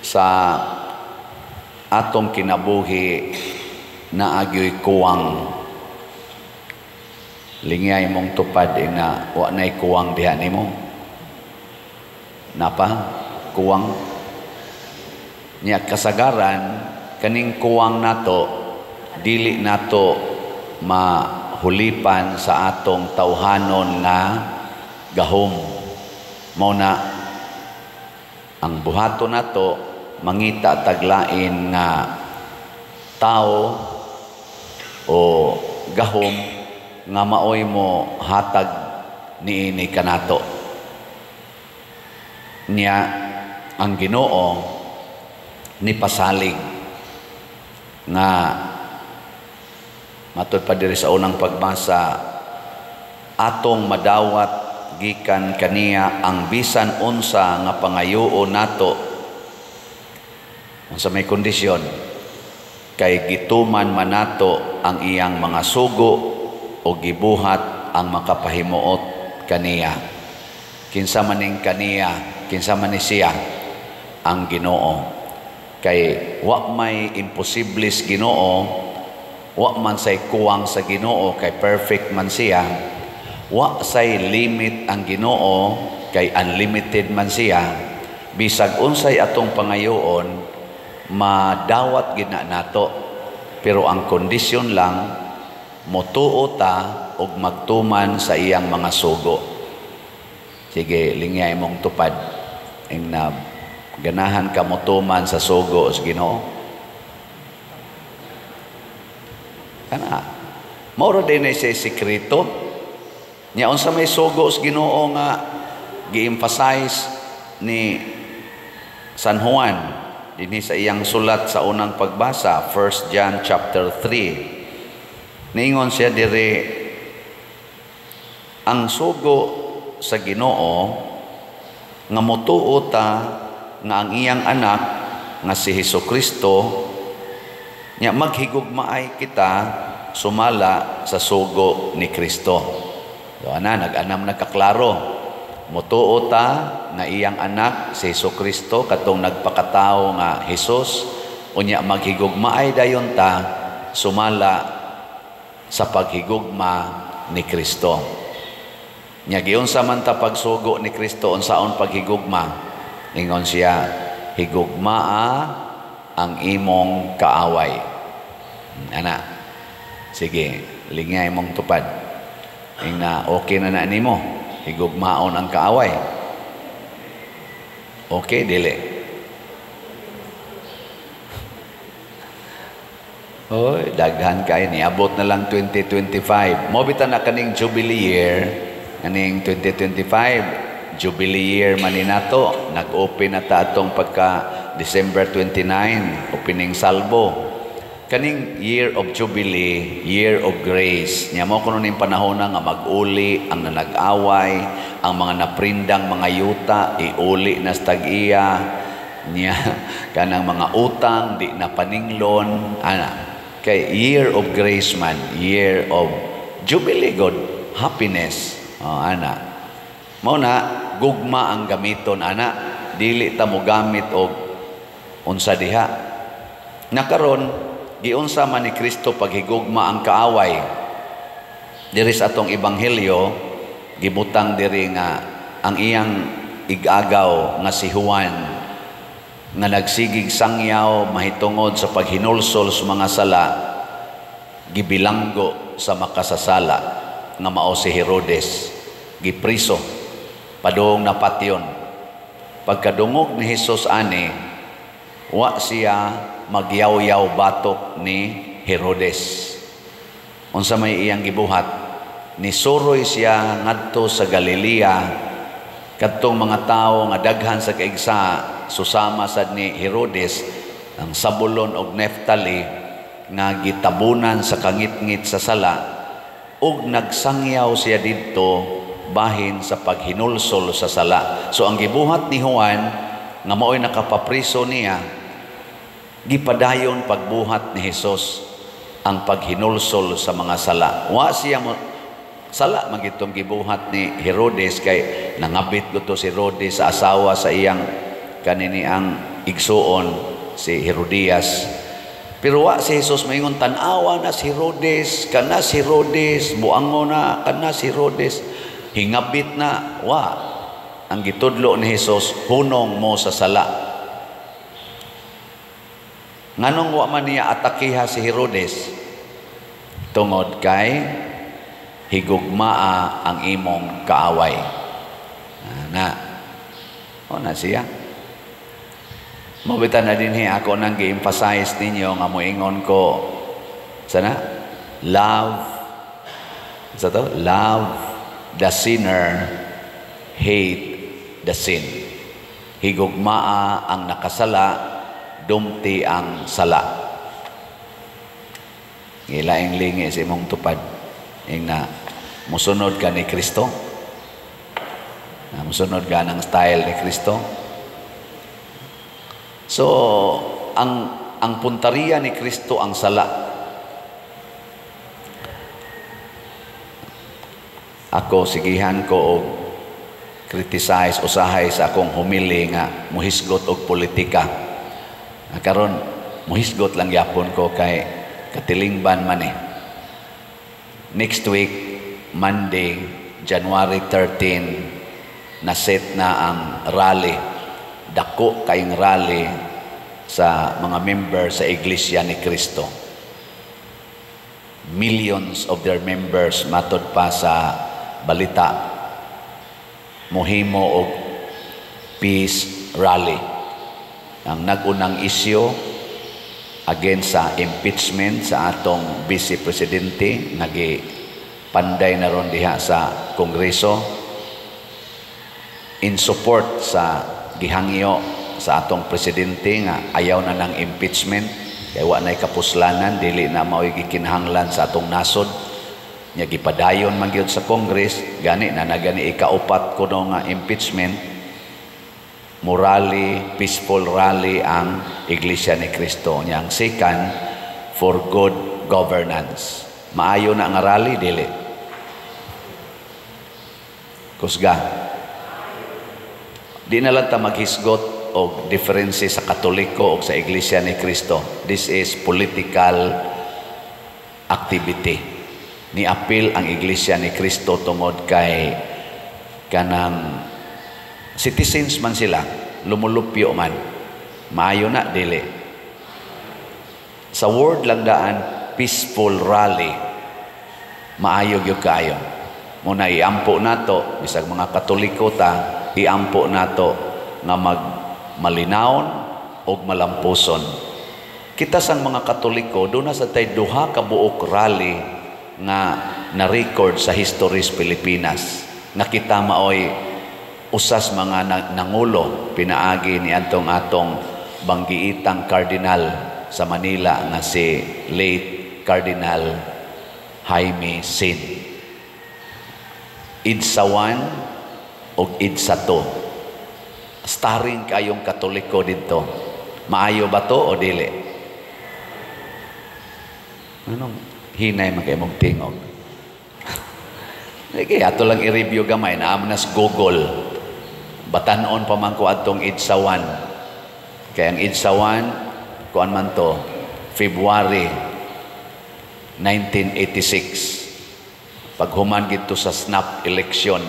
sa atong kinabuhi na agyo'y kuwang. Lingay mong tupad na wa na'y kuwang diha nimo. Napa? Kuwang. Niya kasagaran, kaning kuwang nato, dili nato mahulipan sa atong tawhanon nga gahom. Mao na ang buhato nato mangita taglain nga tao o gahom nga maoy mo hatag niini kanato. Niya ang Ginoo ni pasalig nga matud pa diri sa unang pagbasa, atong madawat gikan kaniya ang bisan unsa nga pangayoon nato sa may kondisyon, kay gituman man nato ang iyang mga sugo o gibuhat ang makapahimuot kaniya. Kinsa maning kaniya, kinsa man ni siya, ang Ginoo. Kay wa may imposibles Ginoo, wa man say kuwang sa Ginoo, kay perfect man siya. Wa say limit ang Ginoo, kay unlimited man siya. Bisag unsay atong pangayoon, madawat gid na nato. Pero ang kondisyon lang, motuo ta og magtuman sa iyang mga sugo. Sige, lingay mong tupad. Ing na ganahan ka motuman sa sugo sa Ginoo. Kana, mauro din ay sa sekreto. Nya unsa may sugo sa Ginoo nga gi-emphasize ni San Juan dinhi sa iyang sulat sa unang pagbasa, 1 John chapter 3. Niingon siya diri, ang sugo sa Ginoo nga motuo ta nga ang iyang anak nga si Hesukristo nya maghigugmaay kita sumala sa sugo ni Kristo. Do ana nag-anam nagkaklaro. Motuo ta nga iyang anak si Hesukristo katong nagpakatao nga Hesus, unya maghigugmaay dayon ta sumala sa paghigugma ni Kristo. Nya giunsa man ta pagsugo ni Kristo, unsaon paghigugma? Ingon siya, higugmaa ang imong kaaway. Ana, sige, lingay mong tupad. Ingna okay na nimo, higugmaon ang kaaway. Okay, dili. Oy, daghan kay niabot na lang 2025. Mo bitan na kaning Jubilee year, kaning 2025 Jubilee year man ni nato. Nag-open na ta atong pagka December 29, opening salvo. Kaning year of Jubilee, year of grace. Nya mo kuno ning panahon nga mag-uli ang nanag-away, ang mga naprindang mga yuta iuli na sa tag-iya. Nya kanang mga utang di na paninglon ana. Kay year of grace man, year of Jubilee God, happiness. Ana. Mao na gugma ang gamiton ana, dili ta mo gamit og unsa diha. Nakaron giunsa man ni Kristo paghigugma ang kaaway. Diri sa atong ebanghelyo gibutang diri nga ang iyang igagaw nga si Juan nga nagsigig sangyaw mahitungod sa paghinulsol sa mga sala, gibilanggo sa makasasala nga mao si Herodes, gipriso padung na patyon. Pagkadungog ni Hesus ani, wa siya magyaw-yaw batok ni Herodes. Unsa may iyang gibuhat, nisuroy siya ngadto sa Galilea kadtong mga tawo nga daghan sa kaigsa susama sad ni Herodes ang Zabulon ug Neftali nga gitabunan sa kangit-ngit sa sala, ug nagsangyaw siya didto bahin sa paghinulsol sa sala. So ang gibuhat ni Juan nga mao'y nakapapriso niya, gipadayon pagbuhat ni Hesus ang paghinulsol sa mga sala. Wa siya sala magitong gibuhat ni Herodes, kay nangabit ko to si Herodes sa asawa sa iyang kanini ang igsuon si Herodias. Pero wa si Jesus maingon tan-awa na si Herodes, kana si Herodes, buango na kana si Herodes, hingabit na. Wa. Ang gitudlo ni Jesus, hunong mo sa sala. Nganong wa man niya atakiha si Herodes? Tungod kay higugmaa ang imong kaaway. O na siya. Mabitan na din ako nang gi-emphasize ninyo nga moingon ko sana love the sinner, hate the sin. Higugmaa ang nakasala, dumti ang sala. Gilaing lingi sa imong tupad ing na musunod ka ni Kristo, musunod ka ng style ni Kristo. So, ang puntariya ni Kristo ang sala. Ako, sigihan ko og criticize, usahay sa akong humili nga muhisgot og politika. Karon muhisgot lang yapon ko kay katilingban man eh. Next week, Monday, January 13, naset na ang rally. Dako kayong rally sa mga member sa Iglesia ni Cristo. Millions of their members matod pa sa balita mohimo og peace rally. Ang nagunang isyu against sa impeachment sa atong Vice Presidente nagi panday na ron diha sa Kongreso in support sa gihangyo sa atong presidente nga ayaw na ng impeachment kay wa nay kapuslanan, dili na mao'y gikinahanglan sa atong nasod. Nya gipadayon man gyud sa Congress gani na nagani ikaupat kuno nga impeachment. Morally, peaceful rally ang Iglesia ni Cristo. Nya ang second, for good governance. Maayo na nga rally dili. Kusga. Di na lang ta maghisgot o diferensya sa Katoliko o sa Iglesia ni Cristo. This is political activity. Ni-appeal ang Iglesia ni Cristo tungod kay kanang citizens man sila, lumulupyo man. Maayo na, dili. Sa word lang daan, peaceful rally. Maayo gyud kayo. Muna iampo nato, bisag mga Katoliko ta, iampo nato nga malinaon o malampuson. Kita sang mga Katoliko, doon na sa tay duha ka buok rally nga na-record sa history sa Pilipinas. Nakita maoy usas mga nangulo pinaagi ni atong banggiitang kardinal sa Manila nga si late Cardinal Jaime Sin. Idsa 1 o Idsa 2. Starring kayong Katoliko dito. Maayo ba to o dili? Anong hinay man kayo mong tingog? Sige, ato lang i-review gamay na amnas Google. Batanon pa man ko atong Idsa 1. Kaya ang Idsa 1, kuan man to, February 1986. Paghuman gito sa snap election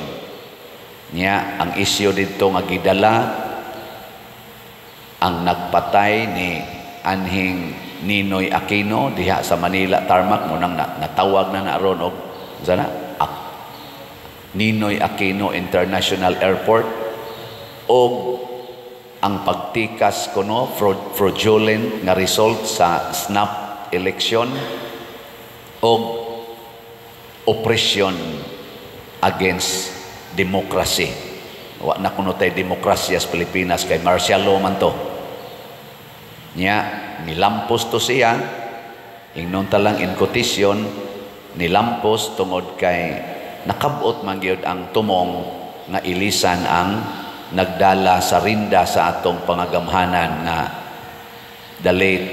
niya, ang isyu dito nga gidala ang nagpatay ni anhing Ninoy Aquino diha sa Manila tarmac mo nang natawag na naron og sana Ninoy Aquino International Airport og ang pagtikas kuno fraudulent nga result sa snap election og oppression against democracy. Wa na kuno tay demokrasya sa Pilipinas kay martial law man to. Nya nilampos to siya ingnon ta lang in quotation, nilampos tungod kay nakabot man gyud ang tumong nga ilisan ang nagdala sa rinda sa atong pangagamhanan nga the late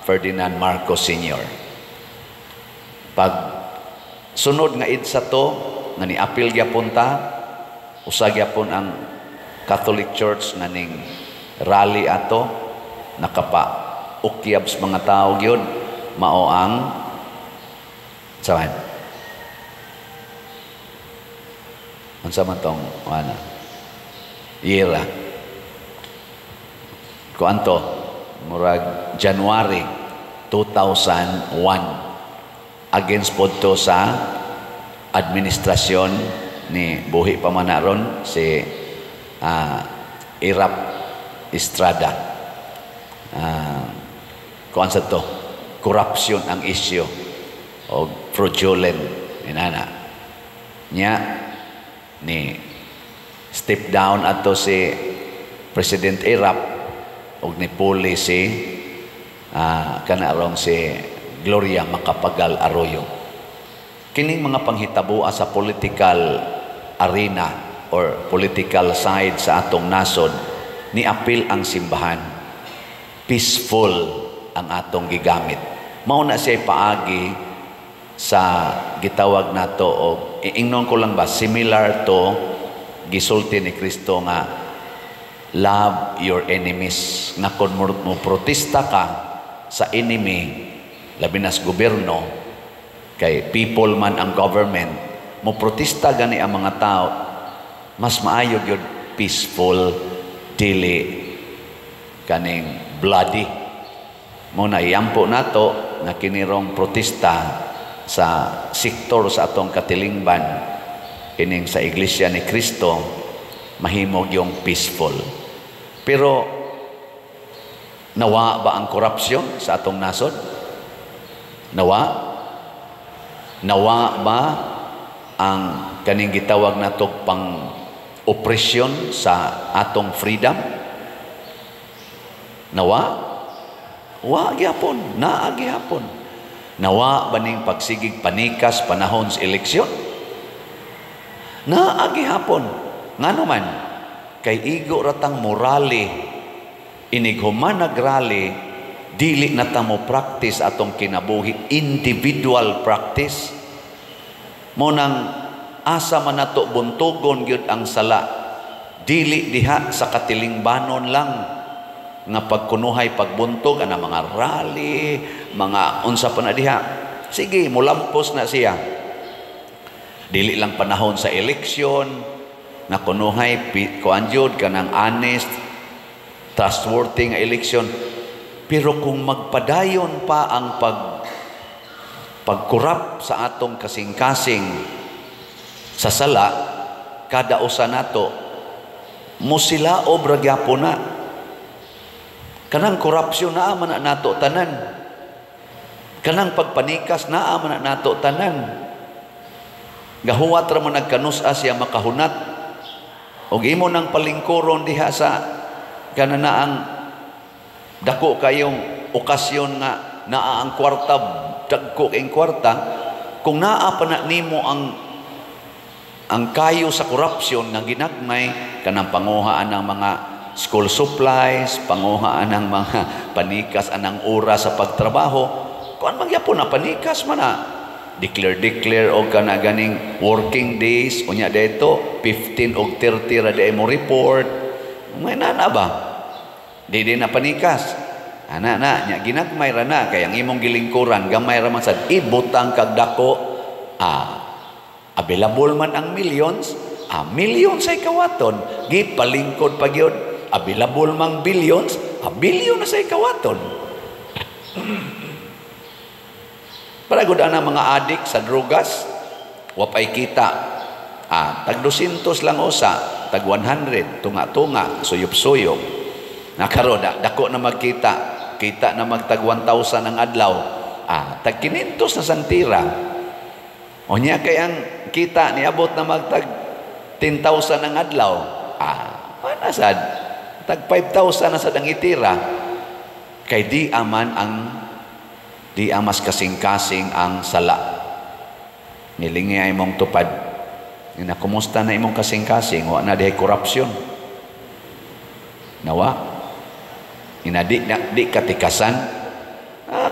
Ferdinand Marcos Sr. Pag sunod nga idsa to nga ni-appeal gyapon ta, usag gyapon ang Catholic Church nga ning rally ato nakapa ukyab sa mga tao gyud mao ang saman unsa man tong ana ira kuanto murag January 2001 against podto sa administrasyon ni buhi pa man naron si Irap Estrada. Kuan sa to corruption ang issue o fraudulent inana nya ni step down ato si President Irap og ni puli si kanarong si Gloria Macapagal Arroyo. Kining mga panghitabo sa political arena or political side sa atong nasod ni apil ang simbahan. Peaceful ang atong gigamit. Mao na siya paagi sa gitawag nato og ingnon ko lang ba similar to gisulti ni Kristo nga love your enemies, nga kung mo protesta ka sa enemy labi na sa gobyerno kay people man ang government mo protesta gani ang mga tao mas maayo gyud peaceful dili kaning bloody mo na iyampo nato nga kinirong protesta sa sektor sa atong katilingban kining sa iglesia ni Kristo mahimog yung peaceful. Pero nawa ba ang korupsyon sa atong nasod? Nawa ba ang kaning gitawag natong pang opresyon sa atong freedom? Wa gyapon, naa gyapon. Nawa ba ning pagsigig panikas panahon sa eleksyon? Naa gyapon. Ngano man kay igo ratang morale inig human nagrally dili na ta mo practice atong kinabuhi individual practice mo nang asa man nato buntugon gyud ang sala dili diha sa katilingbanon lang nga pagkunuhay pagbuntog ana mga rally mga unsa pa na diha sige mulampos na siya dili lang panahon sa eleksyon na kunuhay kuan jud kanang honest trustworthy nga eleksyon. Pero kung magpadayon pa ang pagkurap sa atong kasing-kasing sa sala, kada usa nato musilaob ra gyapon na. Kanang korupsyon naa man nato tanan. Kanang pagpanikas naa man nato tanan. Gahuwat ra mo nagkanus-a siya makahunat. Og imo nang palingkuron diha sa kananaang dako kayong okasyon nga naa ang kwarta dagko kayong kwarta kung naa pa na nimo ang kayo sa korupsyon nga ginagmay kanang panguhaan ng mga school supplies, panguhaan ng mga panikas anang oras sa pagtrabaho kuan magyapon na panikas man na declare o kana ganing working days unya dito 15 og 30 ra day mo report may nana ba di na panikas ana na nya ginagmay ra na kay ang imong gilingkuran gamay ra man sad ibutang kag dako available man ang millions millions ay kawaton gipalingkod pa gyud available mang billions billion na say kawaton. Para gud ana mga adik sa drugas, wapay kita. Tag 200 lang usa, tag 100, tunga-tunga, suyop-suyop. Nakaroon, dako na magkita. Kita na magtag 1,000 ang adlaw. Tag 500 na santira. O niya kayang kita niabot na magtag 10,000 ang adlaw. Panasad, tag 5,000 na sa dang itira. Kay di aman ang di amas kasing-kasing ang sala. Nilingi ay mong tupad. Kumusta na imong kasing-kasing? Wa na dihay korupsyon. Nawa. Di katikasan.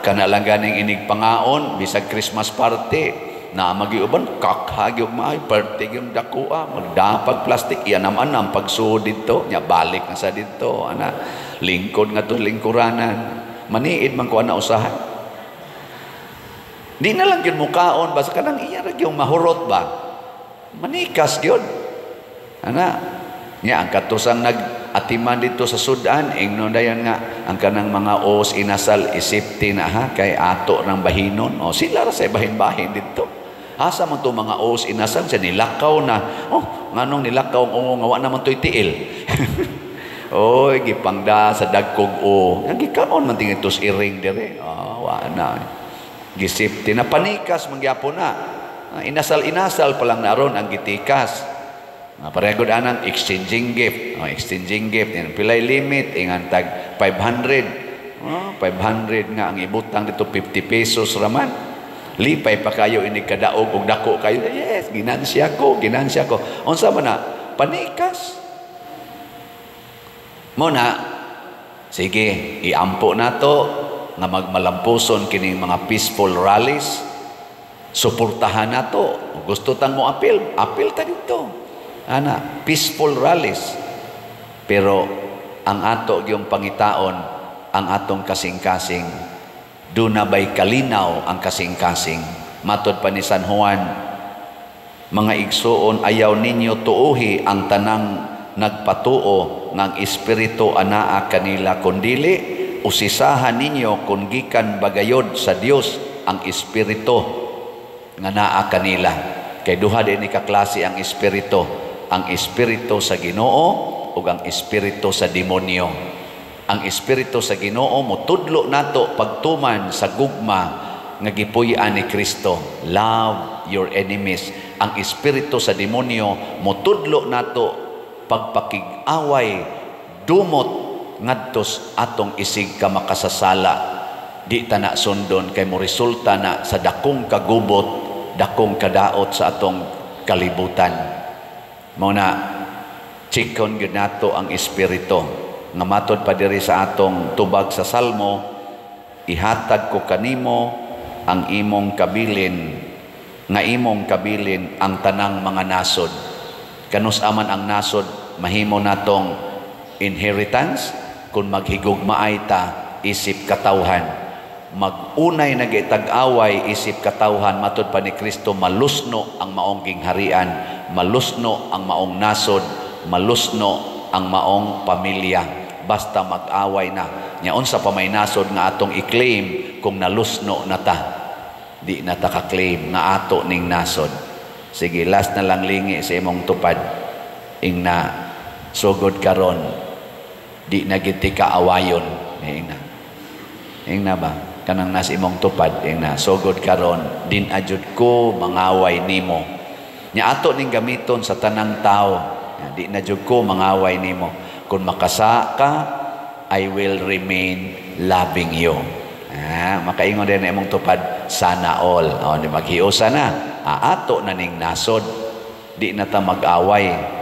Kana lang ganing inig pangaon, bisag Christmas party. na magiuban kakhag yung may pertig yung dakua magdapag plastic iyan naman ang pagsuod dito nya balik na sa dito ana lingkod nga to lingkuranan maniid man ko ana usahan di na lang yun mukaon basta kanang iya ra yung mahurot ba manikas yun ana nya ang katusang nag-atiman dito sa Sudan ingnon dayan nga ang kanang mga os inasal isipti na ha kay ato ng bahinon o sila ra sa bahin-bahin dito asa man to mga os inasal sa nilakaw na nganong nilakaw ang ungo nga wa naman to'y tiil oy gipangda sa dagkog o nagikaon man tingin tos iring dire wa na gisipti na panikas mangyapon na inasal pa lang naron ang gitikas paregod anang exchanging gift exchanging gift yan pilay limit ingan tag 500 500 nga ang ibutang dito 50 pesos raman lipay pa kayo ini kadaog og dako kayo yes ginansya ko unsa man na panikas mo na sige iampo nato nga magmalampuson kining mga peaceful rallies suportahan nato gusto tang mo apil ta dito ana peaceful rallies pero ang ato yung pangitaon ang atong kasing-kasing do na bay kalinaw ang kasing-kasing matod pa ni San Juan mga igsoon ayaw ninyo tuuhi ang tanang nagpatuo ng espiritu anaa kanila kundili usisahan ninyo kung gikan bagayod sa Dios ang espiritu nga naa kanila kay duha din ni kaklase ang espiritu sa Ginoo ug ang espiritu sa demonyo. Ang espiritu sa Ginoo motudlo nato pagtuman sa gugma nga gipuy-an ni Kristo. Love your enemies. Ang espiritu sa demonyo motudlo nato pagpakig-away dumot ngadtos atong isig ka makasasala. Di ta na sundon kay mo resulta na sa dakong kagubot, dakong kadaot sa atong kalibutan. Mao na chikon gyud nato ang espiritu nga matod pa diri sa atong tubag sa Salmo ihatag ko kanimo ang imong kabilin ang tanang mga nasod kanus aman ang nasod mahimo natong inheritance kung maghigugmaay ta isip katawhan magunay nagitag-away isip katawhan matod pa ni Kristo malusno ang maong gingharian malusno ang maong nasod malusno ang maong pamilya basta mag-away na nya unsa pa may nasod nga atong i-claim kung nalusno na ta di na ta ka-claim nga ato ning nasod sige last na lang lingi sa imong tupad ingna sugod karon di na gid ti kaawayon ingna ba kanang nas imong tupad ingna sugod karon din ajud ko mangaway nimo nya ato ning gamiton sa tanang tao di na jud ko mangaway nimo kung makasa ka I will remain loving you makaingon din imong tupad sana all di maghiusa na ato na ning nasod di na ta mag-away